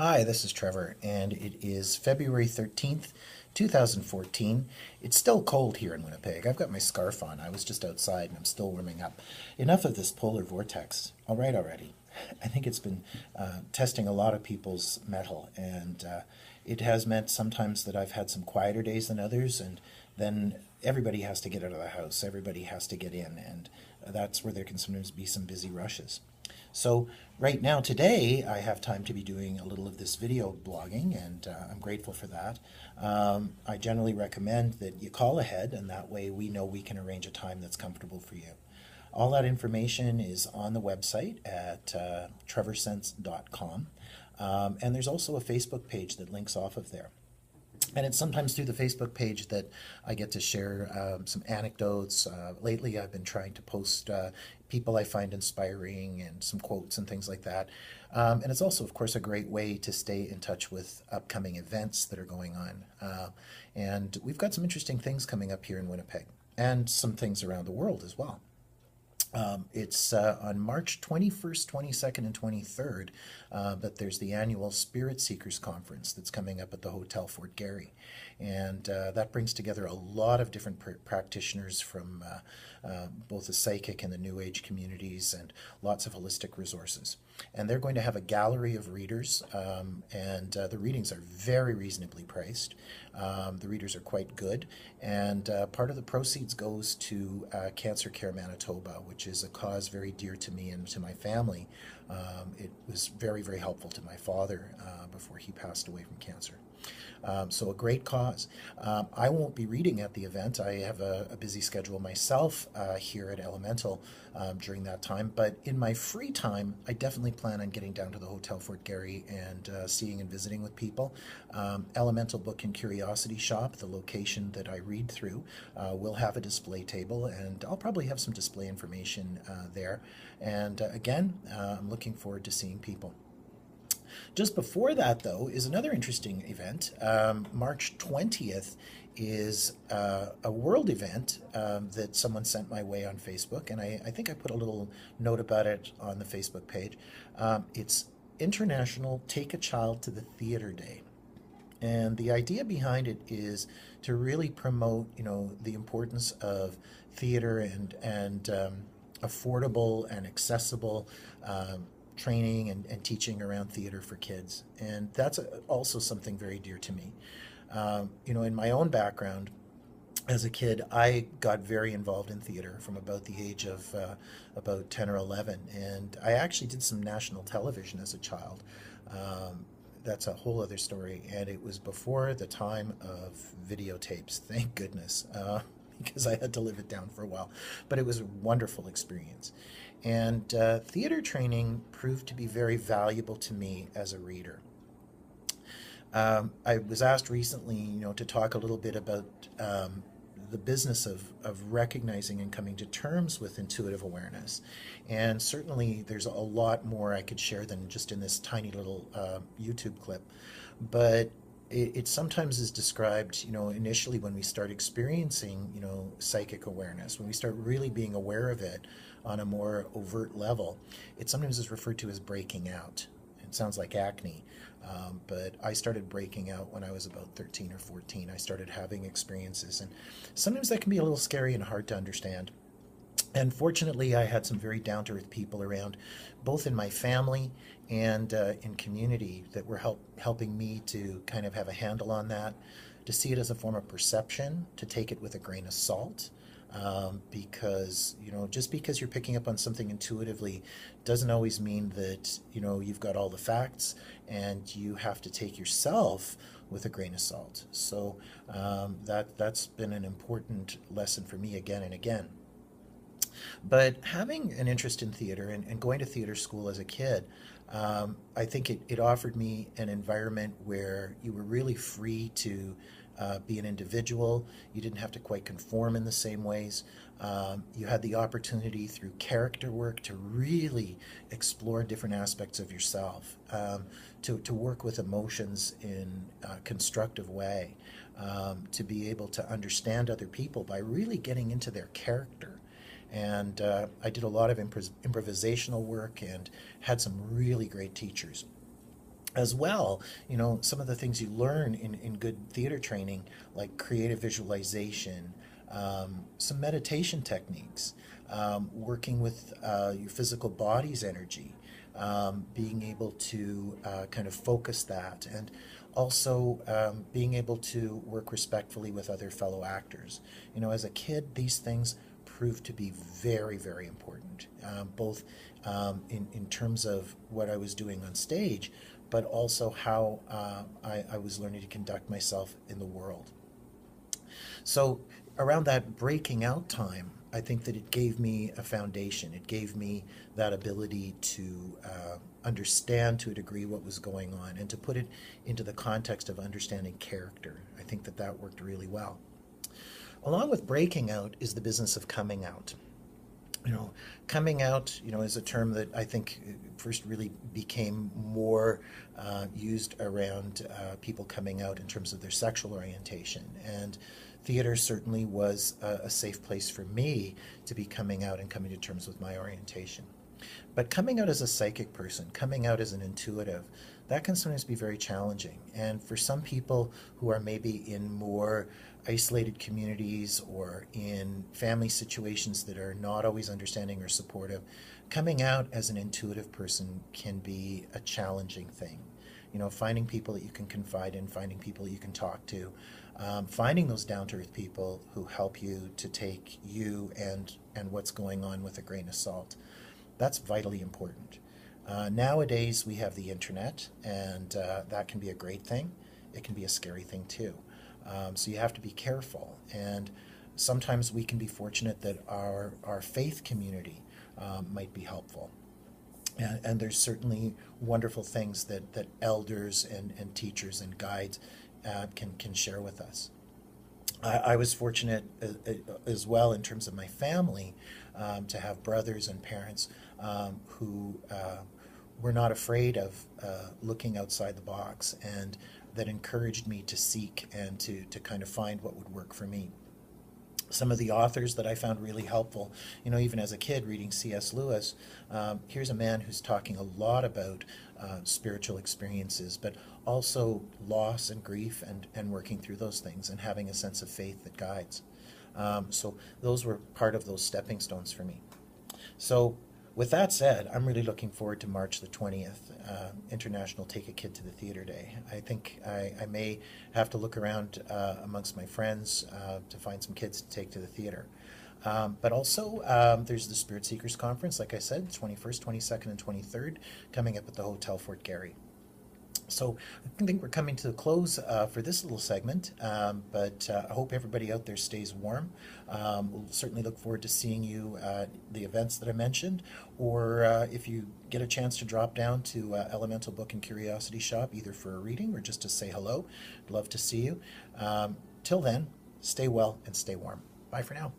Hi, this is Trevor, and it is February 13th, 2014. It's still cold here in Winnipeg. I've got my scarf on. I was just outside and I'm still warming up. Enough of this polar vortex. All right, already. I think it's been testing a lot of people's mettle, and it has meant sometimes that I've had some quieter days than others, and then everybody has to get out of the house, everybody has to get in, and that's where there can sometimes be some busy rushes. So right now, today, I have time to be doing a little of this video blogging, and I'm grateful for that. I generally recommend that you call ahead, and that way we know we can arrange a time that's comfortable for you. All that information is on the website at trevorsense.com, and there's also a Facebook page that links off of there. And it's sometimes through the Facebook page that I get to share some anecdotes. Lately, I've been trying to post people I find inspiring and some quotes and things like that. And it's also, of course, a great way to stay in touch with upcoming events that are going on. And we've got some interesting things coming up here in Winnipeg and some things around the world as well. It's on March 21st, 22nd, and 23rd, but there's the annual Spirit Seekers Conference that's coming up at the Hotel Fort Garry. And that brings together a lot of different practitioners from both the psychic and the New Age communities and lots of holistic resources. And they're going to have a gallery of readers, and the readings are very reasonably priced. The readers are quite good, and part of the proceeds goes to Cancer Care Manitoba, which is a cause very dear to me and to my family. It was very, very helpful to my father before he passed away from cancer. So a great cause. I won't be reading at the event. I have a busy schedule myself here at Elemental during that time. But in my free time, I definitely plan on getting down to the Hotel Fort Garry and seeing and visiting with people. Elemental Book and Curiosity Shop, the location that I read through, will have a display table, and I'll probably have some display information there. And again, I'm looking forward to seeing people. Just before that, though, is another interesting event. March 20th is a world event that someone sent my way on Facebook, and I think I put a little note about it on the Facebook page. It's International Take a Child to the Theater Day. And the idea behind it is to really promote, the importance of theater and affordable and accessible training and teaching around theater for kids. And that's also something very dear to me. In my own background, as a kid, I got very involved in theater from about the age of about 10 or 11. And I actually did some national television as a child. That's a whole other story. And it was before the time of videotapes, thank goodness, because I had to live it down for a while. But it was a wonderful experience. And theater training proved to be very valuable to me as a reader. I was asked recently, to talk a little bit about the business of recognizing and coming to terms with intuitive awareness. And certainly there's a lot more I could share than just in this tiny little YouTube clip. But it sometimes is described, initially when we start experiencing, psychic awareness, when we start really being aware of it on a more overt level, it sometimes is referred to as breaking out. It sounds like acne, but I started breaking out when I was about 13 or 14. I started having experiences, and sometimes that can be a little scary and hard to understand. And fortunately, I had some very down-to-earth people around, both in my family and in community, that were helping me to kind of have a handle on that, to see it as a form of perception, to take it with a grain of salt. Because, just because you're picking up on something intuitively doesn't always mean that, you've got all the facts, and you have to take yourself with a grain of salt. So that's been an important lesson for me again and again. But having an interest in theater and going to theater school as a kid, I think it offered me an environment where you were really free to be an individual. You didn't have to quite conform in the same ways. You had the opportunity through character work to really explore different aspects of yourself, to work with emotions in a constructive way, to be able to understand other people by really getting into their character. And I did a lot of improvisational work and had some really great teachers. as well, you know, some of the things you learn in good theater training, like creative visualization, some meditation techniques, working with your physical body's energy, being able to kind of focus that, and also being able to work respectfully with other fellow actors. You know, as a kid, these things proved to be very, very important, both in terms of what I was doing on stage, but also how I was learning to conduct myself in the world. So around that breaking out time, I think that it gave me a foundation. It gave me that ability to understand to a degree what was going on and to put it into the context of understanding character. I think that that worked really well. Along with breaking out is the business of coming out. You know, coming out, you know, is a term that I think first really became more used around people coming out in terms of their sexual orientation. And theater certainly was a safe place for me to be coming out and coming to terms with my orientation. But coming out as a psychic person, coming out as an intuitive, that can sometimes be very challenging. And for some people who are maybe in more isolated communities or in family situations that are not always understanding or supportive, coming out as an intuitive person can be a challenging thing. You know, finding people that you can confide in, finding people that you can talk to, finding those down-to-earth people who help you to take you and what's going on with a grain of salt. That's vitally important. Nowadays, we have the internet, and that can be a great thing. It can be a scary thing too. So you have to be careful. And sometimes we can be fortunate that our faith community might be helpful. And there's certainly wonderful things that elders and teachers and guides can share with us. I was fortunate as well in terms of my family to have brothers and parents who were not afraid of looking outside the box, and that encouraged me to seek and to kind of find what would work for me. Some of the authors that I found really helpful, you know, even as a kid reading C.S. Lewis, here's a man who's talking a lot about spiritual experiences, but also loss and grief and working through those things and having a sense of faith that guides. So those were part of those stepping stones for me. So with that said, I'm really looking forward to March the 20th, International Take a Kid to the Theater Day. I think I may have to look around amongst my friends to find some kids to take to the theater. But also, there's the Spirit Seekers Conference, like I said, 21st, 22nd, and 23rd, coming up at the Hotel Fort Garry. So I think we're coming to the close for this little segment, but I hope everybody out there stays warm. We'll certainly look forward to seeing you at the events that I mentioned, or if you get a chance to drop down to Elemental Book and Curiosity Shop, either for a reading or just to say hello. I'd love to see you. Till then, stay well and stay warm. Bye for now.